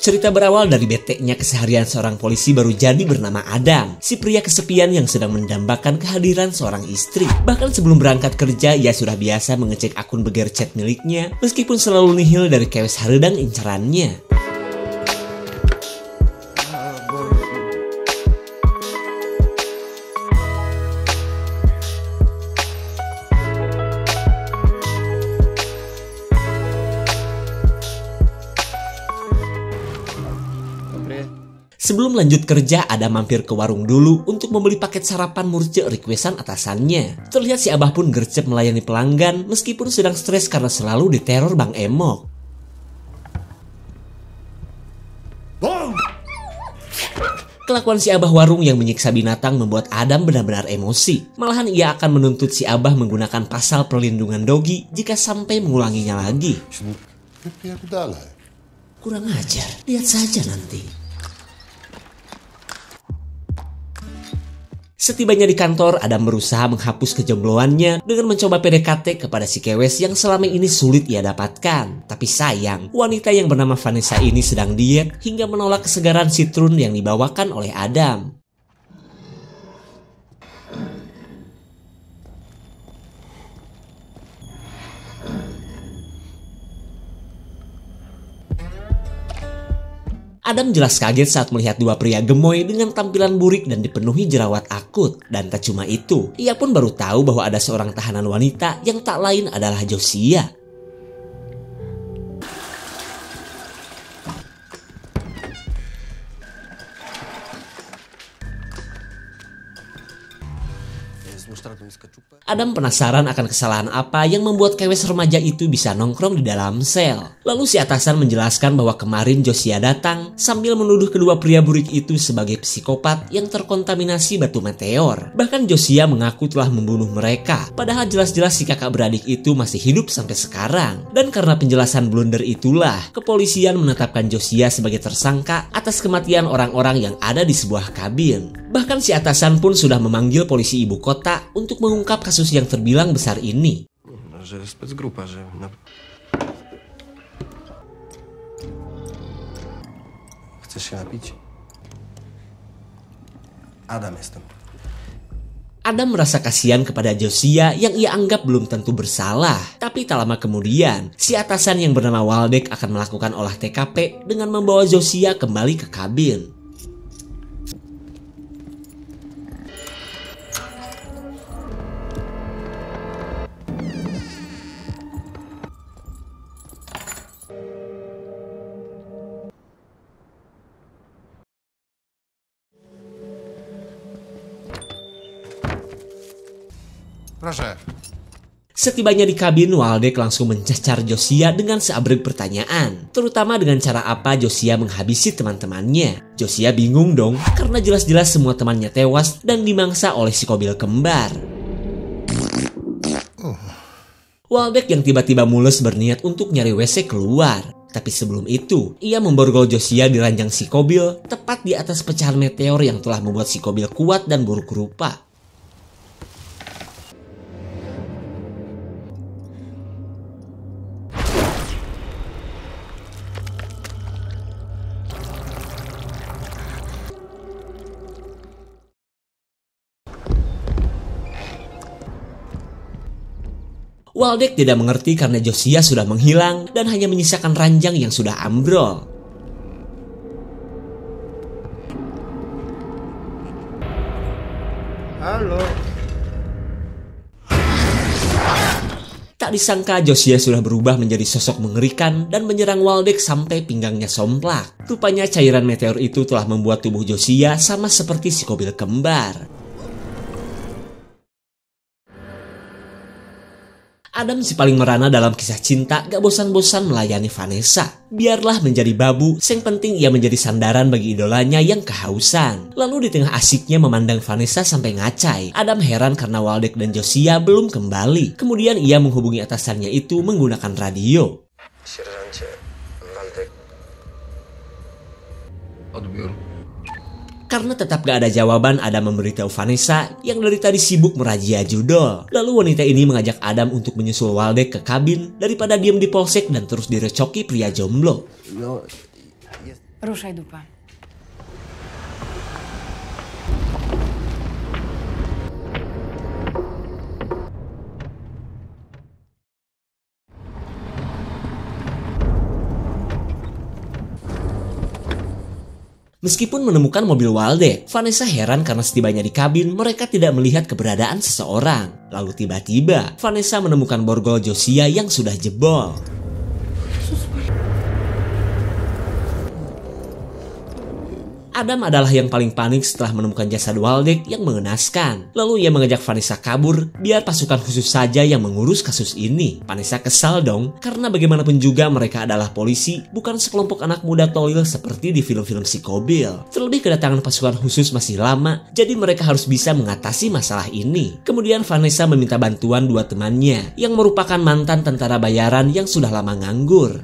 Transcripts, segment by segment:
Cerita berawal dari beteknya keseharian seorang polisi baru jadi bernama Adam, si pria kesepian yang sedang mendambakan kehadiran seorang istri. Bahkan sebelum berangkat kerja, ia sudah biasa mengecek akun beger chat miliknya, meskipun selalu nihil dari kewes haredang incerannya. Sebelum lanjut kerja, Adam mampir ke warung dulu untuk membeli paket sarapan murce requestan atasannya. Terlihat si Abah pun gercep melayani pelanggan meskipun sedang stres karena selalu diteror Bang Emok. Kelakuan si Abah warung yang menyiksa binatang membuat Adam benar-benar emosi. Malahan ia akan menuntut si Abah menggunakan pasal perlindungan dogi jika sampai mengulanginya lagi. Kurang ajar, lihat saja nanti. Setibanya di kantor, Adam berusaha menghapus kejombloannya dengan mencoba PDKT kepada si kewes yang selama ini sulit ia dapatkan. Tapi sayang, wanita yang bernama Vanessa ini sedang diet hingga menolak kesegaran sitrun yang dibawakan oleh Adam. Adam jelas kaget saat melihat dua pria gemoy dengan tampilan burik dan dipenuhi jerawat akut. Dan tak cuma itu, ia pun baru tahu bahwa ada seorang tahanan wanita yang tak lain adalah Josia. Adam penasaran akan kesalahan apa yang membuat kewes remaja itu bisa nongkrong di dalam sel. Lalu si atasan menjelaskan bahwa kemarin Josia datang sambil menuduh kedua pria burik itu sebagai psikopat yang terkontaminasi batu meteor. Bahkan Josia mengaku telah membunuh mereka, padahal jelas-jelas si kakak beradik itu masih hidup sampai sekarang. Dan karena penjelasan blunder itulah, kepolisian menetapkan Josia sebagai tersangka atas kematian orang-orang yang ada di sebuah kabin. Bahkan si atasan pun sudah memanggil polisi ibu kota untuk mengungkap kasus yang terbilang besar ini. Adam merasa kasihan kepada Josia yang ia anggap belum tentu bersalah. Tapi tak lama kemudian, si atasan yang bernama Waldeck akan melakukan olah TKP dengan membawa Josia kembali ke kabin. Setibanya di kabin, Waldeck langsung mencecar Josia dengan seabrek pertanyaan, terutama dengan cara apa Josia menghabisi teman-temannya. Josia bingung dong, karena jelas-jelas semua temannya tewas dan dimangsa oleh si kobil kembar. Waldeck yang tiba-tiba mules berniat untuk nyari WC keluar. Tapi sebelum itu, ia memborgol Josia di ranjang si kobil, tepat di atas pecahan meteor yang telah membuat si kobil kuat dan buruk rupa. Waldeck tidak mengerti karena Josia sudah menghilang dan hanya menyisakan ranjang yang sudah ambrol. Halo. Tak disangka Josia sudah berubah menjadi sosok mengerikan dan menyerang Waldeck sampai pinggangnya somplak. Rupanya cairan meteor itu telah membuat tubuh Josia sama seperti si kobil kembar. Adam si paling merana dalam kisah cinta gak bosan-bosan melayani Vanessa. Biarlah menjadi babu, yang penting ia menjadi sandaran bagi idolanya yang kehausan. Lalu di tengah asiknya memandang Vanessa sampai ngacai, Adam heran karena Waldeck dan Josia belum kembali. Kemudian ia menghubungi atasannya itu menggunakan radio. Karena tetap gak ada jawaban, Adam memberitahu Vanessa yang dari tadi sibuk merajia judol. Lalu wanita ini mengajak Adam untuk menyusul Waldeck ke kabin daripada diam di polsek dan terus direcoki pria jomblo. Ruszaj dupa. Meskipun menemukan mobil Waldeck, Vanessa heran karena setibanya di kabin mereka tidak melihat keberadaan seseorang. Lalu tiba-tiba Vanessa menemukan borgol Josiah yang sudah jebol. Adam adalah yang paling panik setelah menemukan jasad Waldeck yang mengenaskan. Lalu ia mengajak Vanessa kabur biar pasukan khusus saja yang mengurus kasus ini. Vanessa kesal dong, karena bagaimanapun juga mereka adalah polisi, bukan sekelompok anak muda toil seperti di film-film psikobil. Terlebih kedatangan pasukan khusus masih lama, jadi mereka harus bisa mengatasi masalah ini. Kemudian Vanessa meminta bantuan dua temannya, yang merupakan mantan tentara bayaran yang sudah lama nganggur.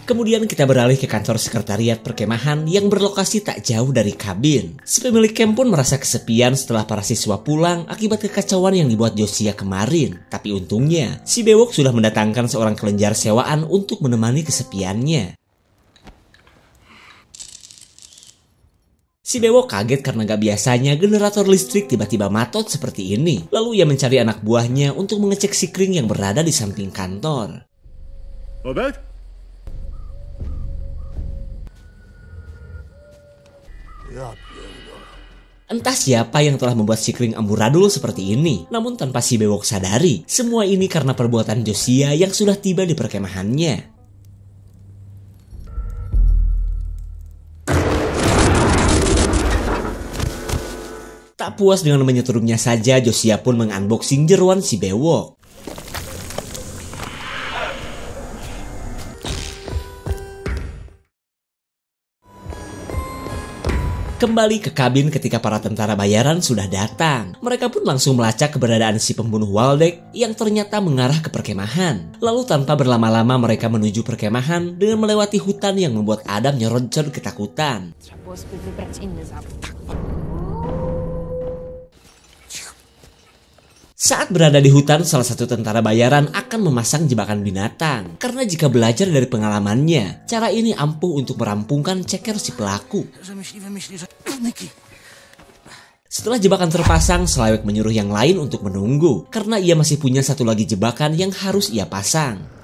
Kemudian kita beralih ke kantor sekretariat perkemahan yang berlokasi tak jauh dari kabin. Si pemilik camp pun merasa kesepian setelah para siswa pulang akibat kekacauan yang dibuat Josiah kemarin. Tapi untungnya, si bewok sudah mendatangkan seorang kelenjar sewaan untuk menemani kesepiannya. Si bewok kaget karena gak biasanya generator listrik tiba-tiba matot seperti ini. Lalu ia mencari anak buahnya untuk mengecek sikring yang berada di samping kantor. Obed? Entah siapa yang telah membuat sikring amburadul seperti ini. Namun tanpa si bewok sadari, semua ini karena perbuatan Josiah yang sudah tiba di perkemahannya. Tak puas dengan menyetrumnya saja, Josiah pun mengunboxing jeruan si bewok. Kembali ke kabin ketika para tentara bayaran sudah datang. Mereka pun langsung melacak keberadaan si pembunuh Waldeck yang ternyata mengarah ke perkemahan. Lalu tanpa berlama-lama mereka menuju perkemahan dengan melewati hutan yang membuat Adam nyeroncon ketakutan. Saat berada di hutan, salah satu tentara bayaran akan memasang jebakan binatang. Karena jika belajar dari pengalamannya, cara ini ampuh untuk merampungkan ceker si pelaku. Setelah jebakan terpasang, Slawek menyuruh yang lain untuk menunggu. Karena ia masih punya satu lagi jebakan yang harus ia pasang.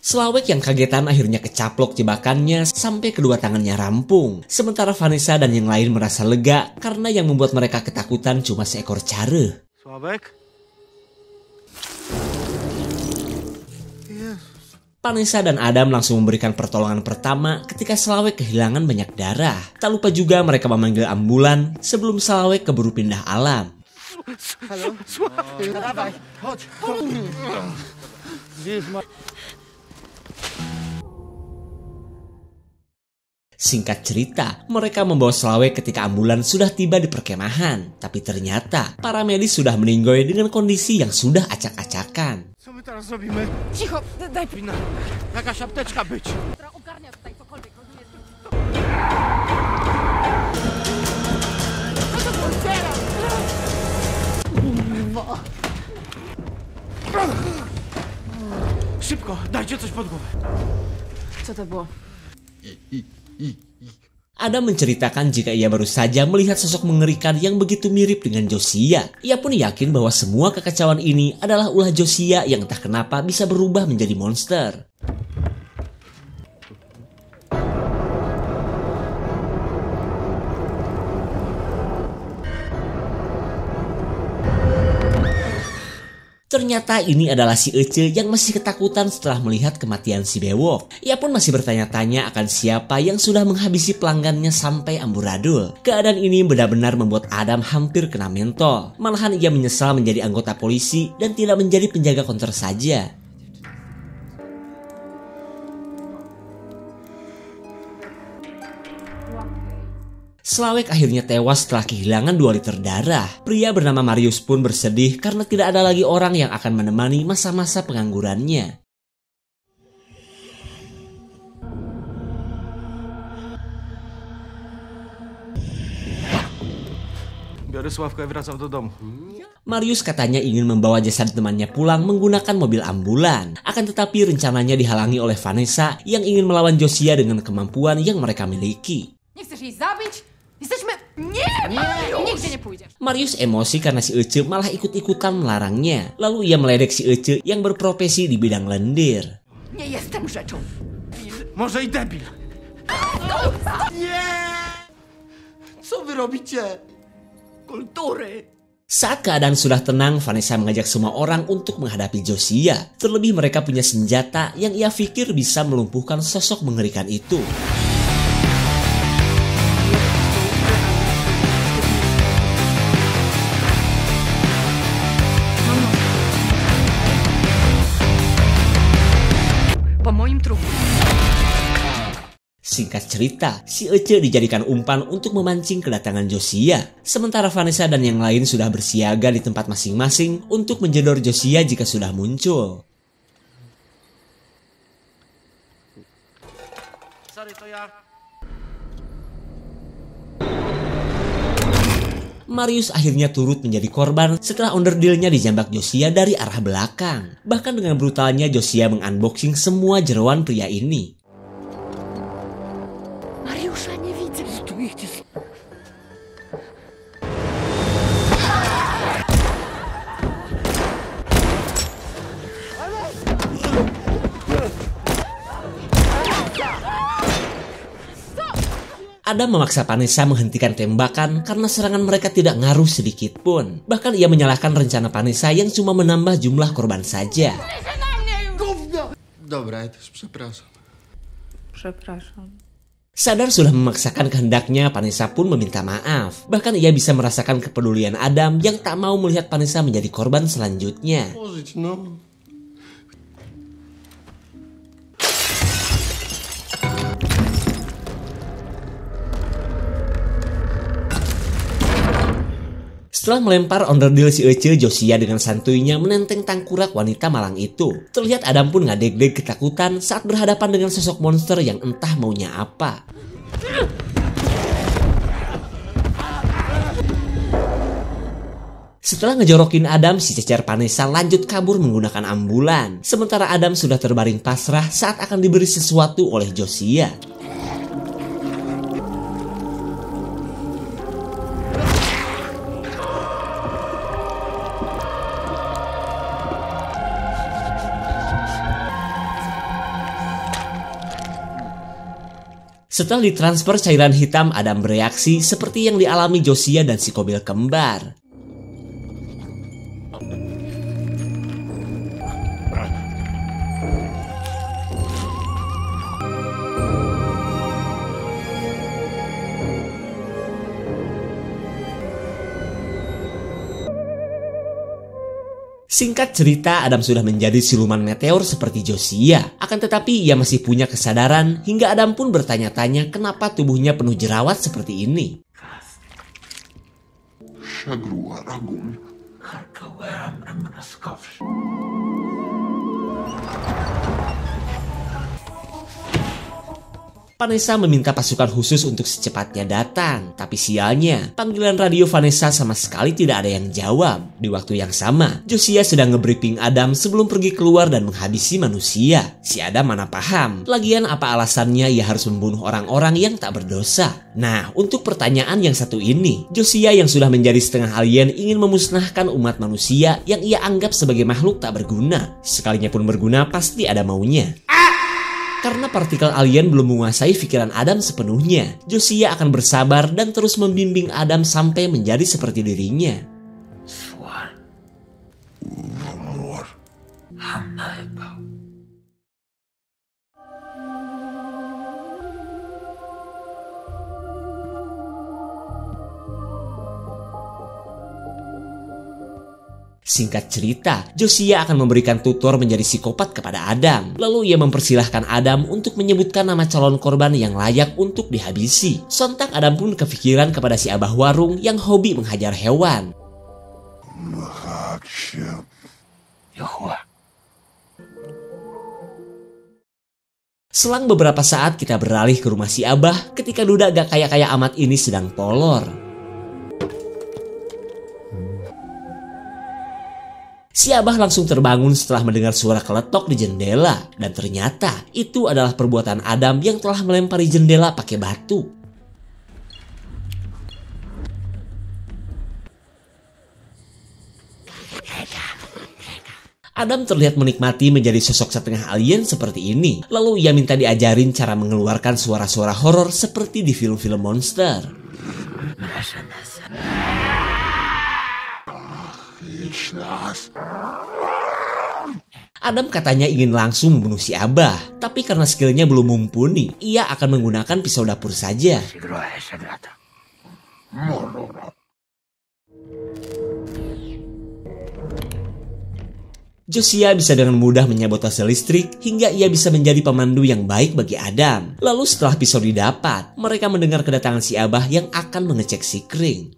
Slawek yang kagetan akhirnya kecaplok jebakannya sampai kedua tangannya rampung. Sementara Vanessa dan yang lain merasa lega karena yang membuat mereka ketakutan cuma seekor cara. Slawek? Vanessa dan Adam langsung memberikan pertolongan pertama ketika Slawek kehilangan banyak darah. Tak lupa juga mereka memanggil ambulan sebelum Slawek keburu pindah alam. Halo? Singkat cerita, mereka membawa Slawek ketika ambulan sudah tiba di perkemahan. Tapi ternyata, para medis sudah meninggoy dengan kondisi yang sudah acak-acakan. Co my teraz robimy? Cicho, daj Powinna jakaś apteczka być. ogarnia tutaj cokolwiek, rozumiesz? Szybko, dajcie coś pod głowę. Co to było? Adam menceritakan jika ia baru saja melihat sosok mengerikan yang begitu mirip dengan Josiah. Ia pun yakin bahwa semua kekacauan ini adalah ulah Josiah yang entah kenapa bisa berubah menjadi monster. Ternyata ini adalah si Ece yang masih ketakutan setelah melihat kematian si bewok. Ia pun masih bertanya-tanya akan siapa yang sudah menghabisi pelanggannya sampai amburadul. Keadaan ini benar-benar membuat Adam hampir kena mentol. Malahan ia menyesal menjadi anggota polisi dan tidak menjadi penjaga konter saja. Slawek akhirnya tewas setelah kehilangan 2 liter darah. Pria bernama Marius pun bersedih karena tidak ada lagi orang yang akan menemani masa-masa penganggurannya. Biorę Sławka i wracam do domu. Marius katanya ingin membawa jasad temannya pulang menggunakan mobil ambulan. Akan tetapi rencananya dihalangi oleh Vanessa yang ingin melawan Josiah dengan kemampuan yang mereka miliki. Nie chcesz jej zabić? Jesteśmy... Nie! Nigdzie nie pójdziesz. Marius emosi karena si Ece malah ikut-ikutan melarangnya. Lalu ia meledek si Ece yang berprofesi di bidang lendir. Nie jestem rzeczą. Może i debil. Co wy robicie? Kultury! Saat keadaan sudah tenang, Vanessa mengajak semua orang untuk menghadapi Josiah. Terlebih mereka punya senjata yang ia pikir bisa melumpuhkan sosok mengerikan itu. Po moim trupu. Singkat cerita, si Ece dijadikan umpan untuk memancing kedatangan Josiah. Sementara Vanessa dan yang lain sudah bersiaga di tempat masing-masing untuk menjedor Josiah jika sudah muncul. Sorry, to ja. Marius akhirnya turut menjadi korban setelah onderdilnya dijambak Josiah dari arah belakang. Bahkan dengan brutalnya Josiah mengunboxing semua jeroan pria ini. Mariusza nie widzę. Adam memaksa Vanessa menghentikan tembakan karena serangan mereka tidak ngaruh sedikit pun. Bahkan ia menyalahkan rencana Vanessa yang cuma menambah jumlah korban saja. Dobra, ja też przepraszam. Przepraszam. Sadar sudah memaksakan kehendaknya, Vanessa pun meminta maaf. Bahkan ia bisa merasakan kepedulian Adam yang tak mau melihat Vanessa menjadi korban selanjutnya. Pożyć, no. Setelah melempar onderdil si Ece, Josiah dengan santuinya menenteng tangkurak wanita malang itu. Terlihat Adam pun ngadeg-deg ketakutan saat berhadapan dengan sosok monster yang entah maunya apa. Setelah ngejorokin Adam, si cecer Vanessa lanjut kabur menggunakan ambulan. Sementara Adam sudah terbaring pasrah saat akan diberi sesuatu oleh Josiah. Setelah ditransfer cairan hitam, Adam bereaksi seperti yang dialami Josiah dan si Kobil kembar. Singkat cerita, Adam sudah menjadi siluman meteor seperti Josiah. Akan tetapi ia masih punya kesadaran hingga Adam pun bertanya-tanya kenapa tubuhnya penuh jerawat seperti ini. Vanessa meminta pasukan khusus untuk secepatnya datang. Tapi sialnya, panggilan radio Vanessa sama sekali tidak ada yang jawab. Di waktu yang sama, Josiah sedang ngebriefing Adam sebelum pergi keluar dan menghabisi manusia. Si Adam mana paham. Lagian apa alasannya ia harus membunuh orang-orang yang tak berdosa? Nah, untuk pertanyaan yang satu ini, Josiah yang sudah menjadi setengah alien ingin memusnahkan umat manusia yang ia anggap sebagai makhluk tak berguna. Sekalinya pun berguna, pasti ada maunya. Karena partikel alien belum menguasai pikiran Adam sepenuhnya, Josiah akan bersabar dan terus membimbing Adam sampai menjadi seperti dirinya. Singkat cerita, Josiah akan memberikan tutor menjadi psikopat kepada Adam. Lalu ia mempersilahkan Adam untuk menyebutkan nama calon korban yang layak untuk dihabisi. Sontak Adam pun kepikiran kepada si abah warung yang hobi menghajar hewan. Selang beberapa saat kita beralih ke rumah si abah ketika duda gak kaya-kaya amat ini sedang tolor. Si abah langsung terbangun setelah mendengar suara keletok di jendela. Dan ternyata itu adalah perbuatan Adam yang telah melempari jendela pakai batu. Adam terlihat menikmati menjadi sosok setengah alien seperti ini. Lalu ia minta diajarin cara mengeluarkan suara-suara horor seperti di film-film monster. Adam katanya ingin langsung membunuh si abah, tapi karena skillnya belum mumpuni, ia akan menggunakan pisau dapur saja. Josiah bisa dengan mudah menyabotase listrik hingga ia bisa menjadi pemandu yang baik bagi Adam. Lalu setelah pisau didapat, mereka mendengar kedatangan si abah yang akan mengecek si kring.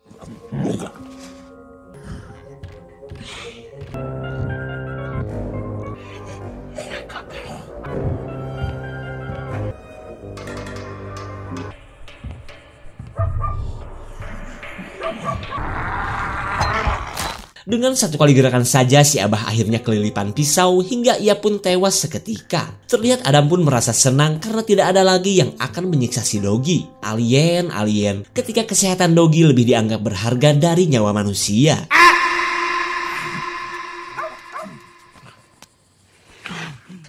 Dengan satu kali gerakan saja si abah akhirnya kelilipan pisau hingga ia pun tewas seketika. Terlihat Adam pun merasa senang karena tidak ada lagi yang akan menyiksa si Dogi. Alien ketika kesehatan Dogi lebih dianggap berharga dari nyawa manusia.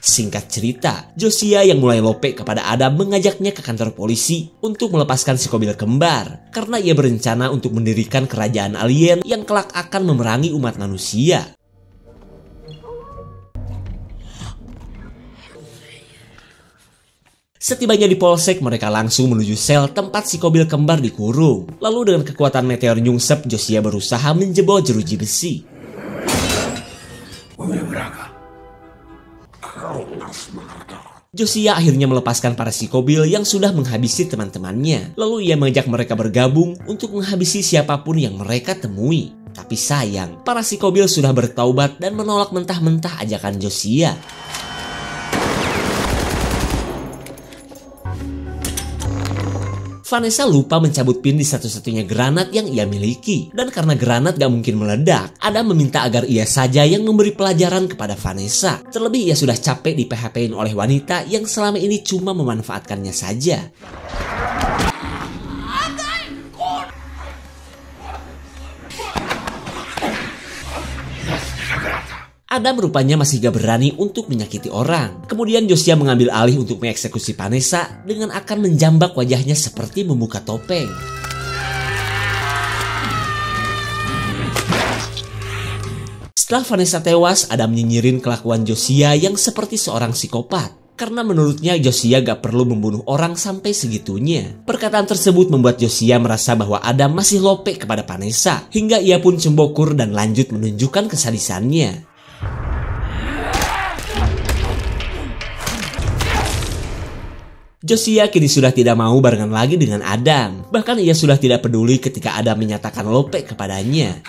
Singkat cerita, Josiah yang mulai lope kepada Adam mengajaknya ke kantor polisi untuk melepaskan si Kobil kembar karena ia berencana untuk mendirikan kerajaan alien yang kelak akan memerangi umat manusia. Setibanya di polsek, mereka langsung menuju sel tempat si Kobil kembar dikurung. Lalu dengan kekuatan meteor nyungsep, Josiah berusaha menjebol jeruji besi. Josiah akhirnya melepaskan para psikobil yang sudah menghabisi teman-temannya. Lalu ia mengajak mereka bergabung untuk menghabisi siapapun yang mereka temui. Tapi sayang, para psikobil sudah bertaubat dan menolak mentah-mentah ajakan Josiah. Vanessa lupa mencabut pin di satu-satunya granat yang ia miliki. Dan karena granat gak mungkin meledak, Adam meminta agar ia saja yang memberi pelajaran kepada Vanessa. Terlebih ia sudah capek di PHP-in oleh wanita yang selama ini cuma memanfaatkannya saja. Adam rupanya masih gak berani untuk menyakiti orang. Kemudian Josiah mengambil alih untuk mengeksekusi Vanessa dengan akan menjambak wajahnya seperti membuka topeng. Setelah Vanessa tewas, Adam nyinyirin kelakuan Josiah yang seperti seorang psikopat. Karena menurutnya Josiah gak perlu membunuh orang sampai segitunya. Perkataan tersebut membuat Josiah merasa bahwa Adam masih lope kepada Vanessa. Hingga ia pun cembokur dan lanjut menunjukkan kesadisannya. Josiah kini sudah tidak mau barengan lagi dengan Adam. Bahkan ia sudah tidak peduli ketika Adam menyatakan lope kepadanya.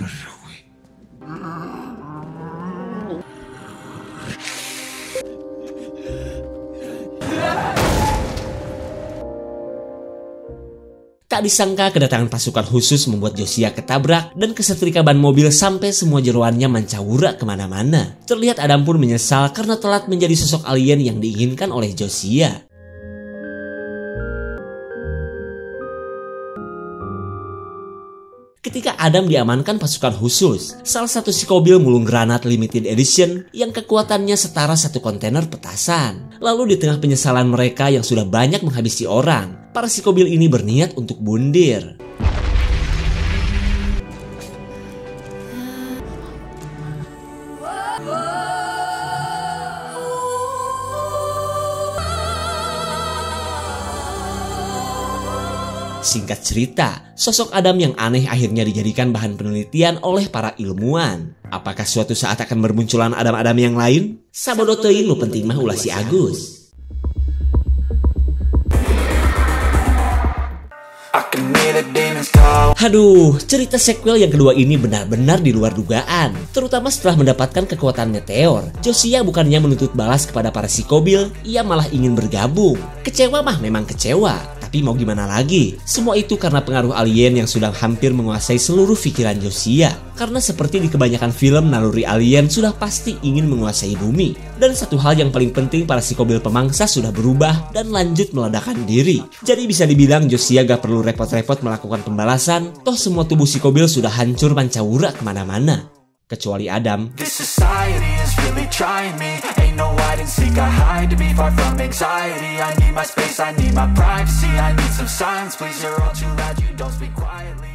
Tak disangka kedatangan pasukan khusus membuat Josiah ketabrak dan kesetrika ban mobil sampai semua jeroannya mencawurak kemana-mana. Terlihat Adam pun menyesal karena telat menjadi sosok alien yang diinginkan oleh Josiah. Ketika Adam diamankan pasukan khusus, salah satu psikobil mulung granat limited edition yang kekuatannya setara satu kontainer petasan. Lalu di tengah penyesalan mereka yang sudah banyak menghabisi orang, para psikobil ini berniat untuk bundir. singkat cerita, sosok Adam yang aneh akhirnya dijadikan bahan penelitian oleh para ilmuwan. Apakah suatu saat akan bermunculan Adam-Adam yang lain? Sabodo teuing nu penting mah ulah si Agus. Haduh, cerita sequel yang kedua ini benar-benar di luar dugaan. Terutama setelah mendapatkan kekuatan meteor, Josiah bukannya menuntut balas kepada para psikobil, ia malah ingin bergabung. Kecewa mah memang kecewa, tapi mau gimana lagi? Semua itu karena pengaruh alien yang sudah hampir menguasai seluruh pikiran Josiah. Karena seperti di kebanyakan film, naluri alien sudah pasti ingin menguasai bumi. Dan satu hal yang paling penting, para psikobil pemangsa sudah berubah dan lanjut meledakkan diri. Jadi bisa dibilang Josiah gak perlu repot-repot melakukan pembalasan, toh semua tubuh psikobil sudah hancur pancawura kemana-mana. Kecuali Adam. This society is really trying me. Ain't no hide and seek, I hide to be far from anxiety. I need my space, I need my privacy. I need some silence, please, you're all too loud, you don't speak quietly.